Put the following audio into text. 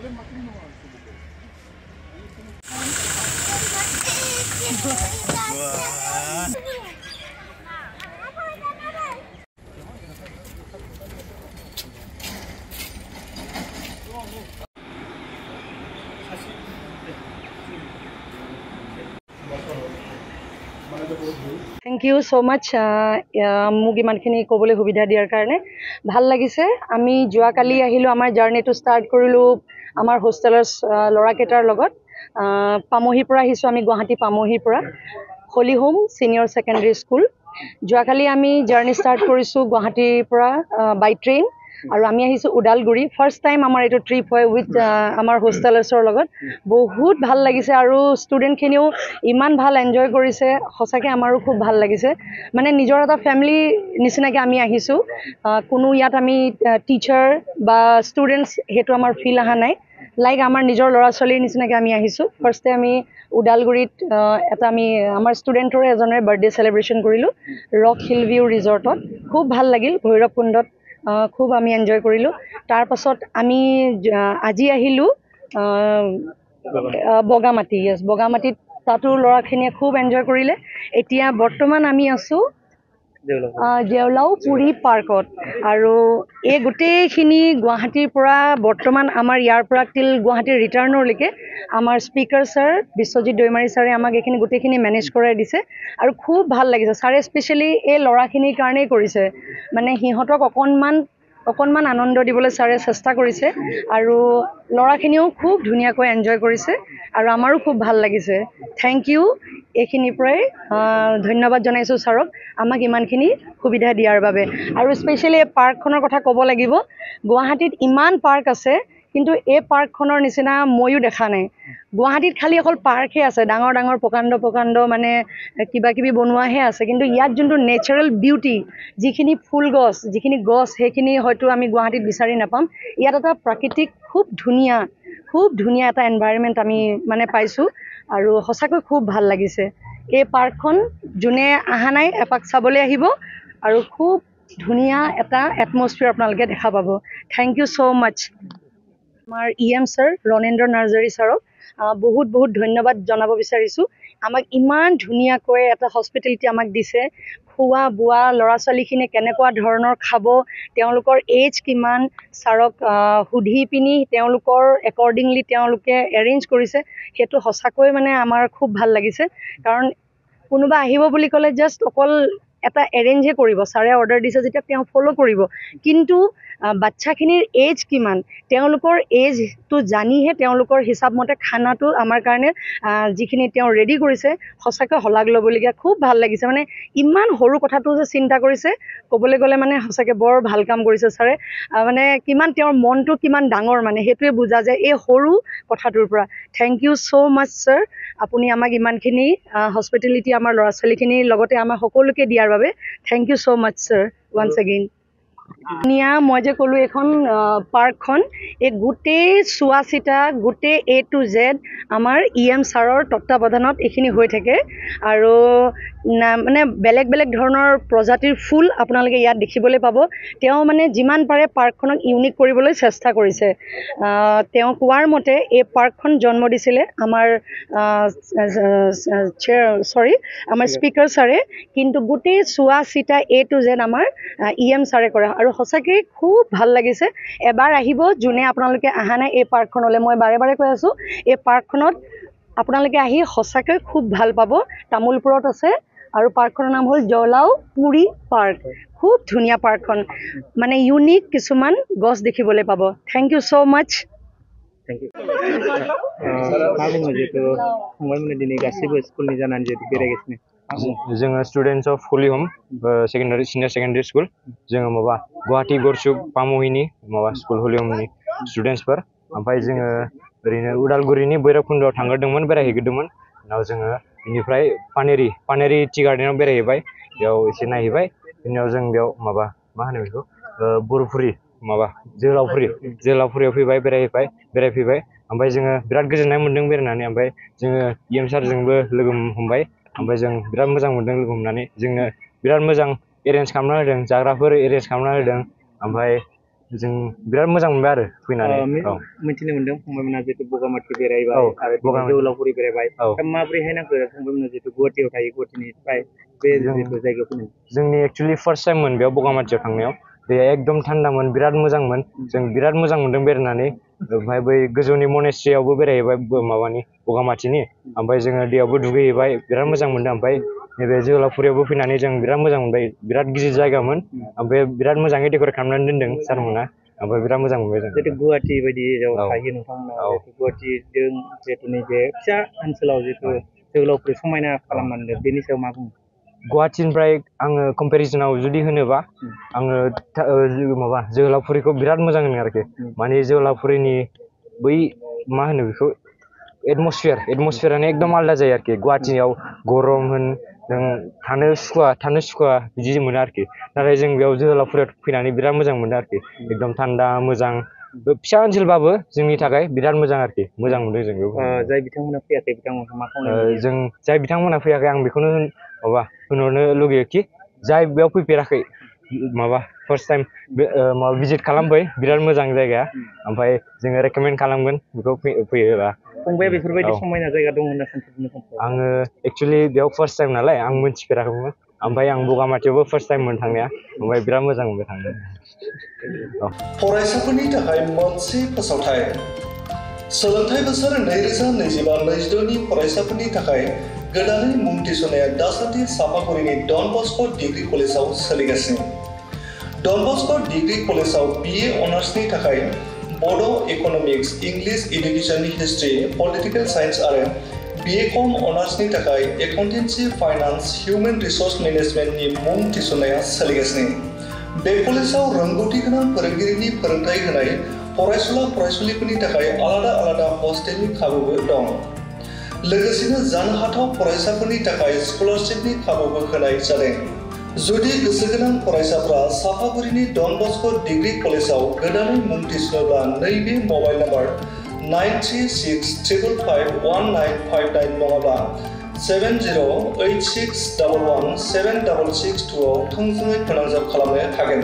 Thank you so much. মোক ইমানখিনি ক'বলৈ সুবিধা দিয়াৰ কাৰণে ভাল লাগিছে। আমি যোৱাকালি আহিলোঁ, আমাৰ জাৰ্নিটো ষ্টাৰ্ট কৰিলোঁ আমাৰ হোষ্টেলৰ ল'ৰাকেইটাৰ লগত। পামহিৰ পৰা আহিছোঁ আমি, গুৱাহাটী পামহিৰ পৰা, হলি হোম ছিনিয়ৰ ছেকেণ্ডেৰী স্কুল। যোৱাকালি আমি জাৰ্নি ষ্টাৰ্ট কৰিছোঁ গুৱাহাটীৰ পৰা বাই ট্ৰেইন, আৰু আমি আহিছোঁ ওদালগুৰি। ফাৰ্ষ্ট টাইম আমাৰ এইটো ট্ৰিপ হয় উইথ আমাৰ হোষ্টেলাৰ্ছৰ লগত। বহুত ভাল লাগিছে, আৰু ষ্টুডেণ্টখিনিও ইমান ভাল এনজয় কৰিছে। সঁচাকৈ আমাৰো খুব ভাল লাগিছে। মানে নিজৰ এটা ফেমিলি নিচিনাকৈ আমি আহিছোঁ। কোনো ইয়াত আমি টিচাৰ বা ষ্টুডেণ্টছ সেইটো আমাৰ ফিল অহা নাই। লাইক আমাৰ নিজৰ ল'ৰা ছোৱালীৰ নিচিনাকৈ আমি আহিছোঁ। ফাৰ্ষ্টে আমি ওদালগুৰিত এটা আমি আমাৰ ষ্টুডেণ্টৰে এজনেৰে বাৰ্থডে চেলিব্ৰেশ্যন কৰিলোঁ ৰক হিল ভিউ ৰিজৰ্টত। খুব ভাল লাগিল। ভৈৰৱকুণ্ডত খুব আমি এনজয় কৰিলোঁ। তাৰপাছত আমি আজি আহিলোঁ বগামাটি। বগামাটিত তাতো ল'ৰাখিনিয়ে খুব এনজয় কৰিলে। এতিয়া বৰ্তমান আমি আছোঁ জেওলাও পুৰী পাৰ্কত। আৰু এই গোটেইখিনি গুৱাহাটীৰ পৰা বৰ্তমান আমাৰ ইয়াৰ পৰা টিল গুৱাহাটীৰ ৰিটাৰ্ণৰলৈকে আমাৰ স্পীকাৰ ছাৰ বিশ্বজিৎ দৈমাৰী ছাৰে আমাক এইখিনি গোটেইখিনি মেনেজ কৰাই দিছে, আৰু খুব ভাল লাগিছে। ছাৰে স্পেচিয়েলি এই ল'ৰাখিনিৰ কাৰণেই কৰিছে, মানে সিহঁতক অকণমান আনন্দ দিবলৈ ছাৰে চেষ্টা কৰিছে, আৰু ল'ৰাখিনিও খুব ধুনীয়াকৈ এনজয় কৰিছে, আৰু আমাৰো খুব ভাল লাগিছে। Thank you. এইখিনিৰ পৰাই ধন্যবাদ জনাইছোঁ ছাৰক আমাক ইমানখিনি সুবিধা দিয়াৰ বাবে। আৰু স্পেচিয়েলি এই পাৰ্কখনৰ কথা ক'ব লাগিব। গুৱাহাটীত ইমান পাৰ্ক আছে, কিন্তু এই পাৰ্কখনৰ নিচিনা ময়ো দেখা নাই। গুৱাহাটীত খালি অকল পাৰ্কহে আছে, ডাঙৰ ডাঙৰ প্ৰকাণ্ড মানে কিবা কিবি বনোৱাহে আছে, কিন্তু ইয়াত যোনটো নেচাৰেল বিউটি, যিখিনি ফুল গছ, যিখিনি গছ, সেইখিনি হয়তো আমি গুৱাহাটীত বিচাৰি নাপাম। ইয়াত এটা প্ৰাকৃতিক খুব ধুনীয়া এটা এনভাইৰনমেণ্ট আমি মানে পাইছোঁ, আৰু সঁচাকৈ খুব ভাল লাগিছে। এই পাৰ্কখন যোনে অহা নাই এপাক চাবলৈ আহিব, আৰু খুব ধুনীয়া এটা এটমছফিয়াৰ আপোনালোকে দেখা পাব। থেংক ইউ ছ' মাছ। আমাৰ EM ছাৰ ৰণেন্দ্ৰ নাৰ্জাৰী ছাৰক বহুত ধন্যবাদ জনাব বিচাৰিছোঁ। আমাক ইমান ধুনীয়াকৈ এটা হস্পিটেলিটি আমাক দিছে। খোৱা বোৱা, ল'ৰা ছোৱালীখিনিয়ে কেনেকুৱা ধৰণৰ খাব, তেওঁলোকৰ এজ কিমান, ছাৰক সুধি পিনি তেওঁলোকৰ একৰ্ডিংলি তেওঁলোকে এৰেঞ্জ কৰিছে। সেইটো সঁচাকৈ মানে আমাৰ খুব ভাল লাগিছে, কাৰণ কোনোবা আহিব বুলি ক'লে জাষ্ট অকল এটা এৰেঞ্জহে কৰিব। ছাৰে অৰ্ডাৰ দিছে যেতিয়া তেওঁ ফ'ল' কৰিব, কিন্তু বাচ্ছাখিনিৰ এজ কিমান, তেওঁলোকৰ এজটো জানিহে তেওঁলোকৰ হিচাপমতে খানাটো আমাৰ কাৰণে যিখিনি তেওঁ ৰেডি কৰিছে, সঁচাকৈ শলাগ ল'বলগীয়া। খুব ভাল লাগিছে। মানে ইমান সৰু কথাটো যে চিন্তা কৰিছে, ক'বলৈ গ'লে মানে সঁচাকৈ বৰ ভাল কাম কৰিছে ছাৰে। মানে কিমান তেওঁৰ মনটো কিমান ডাঙৰ, মানে সেইটোৱে বুজা যায় এই সৰু কথাটোৰ পৰা। Thank you so' much sir, আপুনি আমাক ইমানখিনি হস্পিটেলিটি আমাৰ ল'ৰা ছোৱালীখিনিৰ লগতে আমাৰ সকলোকে দিয়াৰ বাবে। Thank you so' much sir once again. ধুনীয়া, মই যে ক'লোঁ এইখন পাৰ্কখন, এই গোটেই চোৱা চিতা, গোটেই A to Z আমাৰ EM ছাৰৰ তত্বাৱধানত এইখিনি হৈ থাকে। আৰু মানে বেলেগ ধৰণৰ প্ৰজাতিৰ ফুল আপোনালোকে ইয়াত দেখিবলৈ পাব। তেওঁ মানে যিমান পাৰে পাৰ্কখনক ইউনিক কৰিবলৈ চেষ্টা কৰিছে। তেওঁ কোৱাৰ মতে এই পাৰ্কখন জন্ম দিছিলে আমাৰ আমাৰ স্পীকাৰ ছাৰে, কিন্তু গোটেই চোৱা চিতা A to Z আমাৰ EM ছাৰে কৰে, আৰু সঁচাকৈ খুব ভাল লাগিছে। এবাৰ আহিব, যোনে আপোনালোকে অহা নাই এই পাৰ্কখনলৈ। মই বাৰে কৈ আছোঁ, এই পাৰ্কখনত আপোনালোকে আহি সঁচাকৈ খুব ভাল পাব। তামোলপুৰত আছে, আৰু পাৰ্কখনৰ নাম হ'ল জেওলাও পুৰী পাৰ্ক। খুব ধুনীয়া পাৰ্কখন, মানে ইউনিক কিছুমান গছ দেখিবলৈ পাব। Thank you so' much. Thank you. जोङो students of holy home senior secondary school, जोङो माबा गुवाहाटी गरसुक पामहिनि माबा स्कुल हलि होमनि स्टुडेन्टसफोर। ओमफ्राय जोङो ओरैनो उदालगुरिनि भैरबकुन्दआव थांग्रोदोंमोन, बेरायहैग्रोदोंमोन। उनाव जोङो बेनिफ्राय पानेरि टि गार्डेनाव बेरायहैबाय, बेयाव एसे नायहैबाय। बिनि उनाव जों बेयाव माबा मा होनो बेखौ बरफुरि माबा जोहोलावफुरियाव फैबाय, बेरायफैबाय। ओमफ्राय जोङो बिराद गोजोननाय मोन्दों बेरायनानै। ओमफ्राय जोङो EM सारजोंबो लोगो हमबाय, ओमफ्राय जों बिराद मोजां मोन्दों लोगो हमनानै। जोंनो बिराद मोजां एरेन्ज खालामना होदों, जाग्राफोर एरेन्ज खालामना होदों। ओमफ्राय जों बिराद मोजां मोनबाय आरो फैनानै मिथिनो मोनदों फंबायमोना जितु बगामाथि बेरायबाय आरो जोहोलावफुरि बेरायबाय दा माबोरैहाय नांखो फंबायमोना जितु गुवाहाटियाव थायो गुवाहाटिनिफ्राय बे जितु जायगायाव फैनाय जोंनि एक्चुअली फार्स्ट टाइममोन बेयाव बगामाथियाव थांनायाव दैया एकदम थान्दामोन बिराद मोजांमोन जों बिराद मोजां मोनदों बेरायनानै ओमफ्राय बै गोजौनि मनेस्ट्रियावबो बेरायहैबाय माबानि बगामाथिनि ओमफ्राय जोङो दैयावबो दुगैहैबाय बिराद मोजां मोनदों ओमफ्राय नैबे जोहोलावफुरियावबो फैनानै जों बिराद मोजां मोनबाय बिराद गिदिर जायगामोन ओमफ्राय बिराद मोजाङै डेक'रेट खालामनानै दोनदों सारमोना ओमफ्राय बिराद मोजां मोनबाय जों जितु गुवाहाटि बायदि थायो नोंथांमोना गुवाहाटिजों जितु नैबे फिसा ओनसोलाव जितु जोहोलावफुरि समायना खालामनानै दोनदों बेनि सायाव मा बुङो गुवाहाटिनिफ्राय आङो कम्पेरिजनाव जुदि होनोबा आङो माबा जोहोलावफुरिखौ बिराद मोजां होनो आरोखि माने जोहोलावफुरिनि बै मा होनो बेखौ एटमसफियारानो एकदम आलदा जायो आरोखि गुवाहाटियाव गरम होन जों थानो सुखुवा बिदि मोनो आरोखि नाथाय जों बेयाव जोहोलावफुरियाव फैनानै बिराद मोजां मोनो आरोखि एकदम थान्दा मोजां फिसा ओनसोलबाबो जोंनि थाखाय बिराद मोजां आरोखि मोजां मोनदों जों बेयाव जाय बिथांमोना फैयाखै बिथांमोनखौ मा खालामो जों जाय बिथांमोना फैयाखै आं बेखौनो होनहरनो लुगैयो कि जाय बेयाव फैफेराखै माबा फार्स्ट टाइम माबा भिजिट खालामफै बिराद मोजां जायगाया ओमफ्राय जोङो रेकमेन्ड खालामगोन बेखौ फैयोबा फंबाया बेफोरबायदि समायना जायगा दं होनना सानफेरदों आङो एक्चुअलि बेयाव फार्स्ट टाइम नालाय आं मोनथिफेराखैमोन ओमफ्राय आं बगामाथियावबो फार्स्ट टाइममोन थांनाया ओमफ्राय बिराद मोजां मोनबाय थांनो फरायसाफोरनि थाखाय मोनसे फोसावथाय सोलोंथाइ बोसोर 2025-26 नि फरायसाफोरनि थाखाय गोदानै मुं थिसननाया दासान्दि सापागुरिनि डन बस्क' डिग्री कलेजाव सोलिगासिनो डन बस्क' डिग्री कलेजाव BA अनार्सनि थाखाय बड' इक'नमिक्स इंलिश इडुकेशननि हिस्ट्रि पलिटिकेल साइन्स आरो BCom अनार्सनि थाखाय एकाउन्टेन्सि फाइनान्स हिउमेन रिसोर्स मेनेजमेन्टनि मुं थिसननाया सोलिगासिनो बे कलेजाव रोंगौथि गोनां फोरोंगिरिनि फोरोंथाय होनाय फरायसुला फरायसुलिफोरनि थाखाय आलादा हस्टेलनि खाबुबो दं लोगोसेनो जानो हाथाव फरायसाफोरनि थाखाय स्कलारशिपनि खाबुबो होनाय जादों जुदि गोसो गोनां फरायसाफ्रा सापागुरिनि डन बस्क' डिग्री कलेजाव गोदानै मुं थिसनोब्ला नैबे मबाइल नाम्बार 9365551959 नङाब्ला 7086117662 आव थोंजोङै फोनांजाब खालामनो हागोन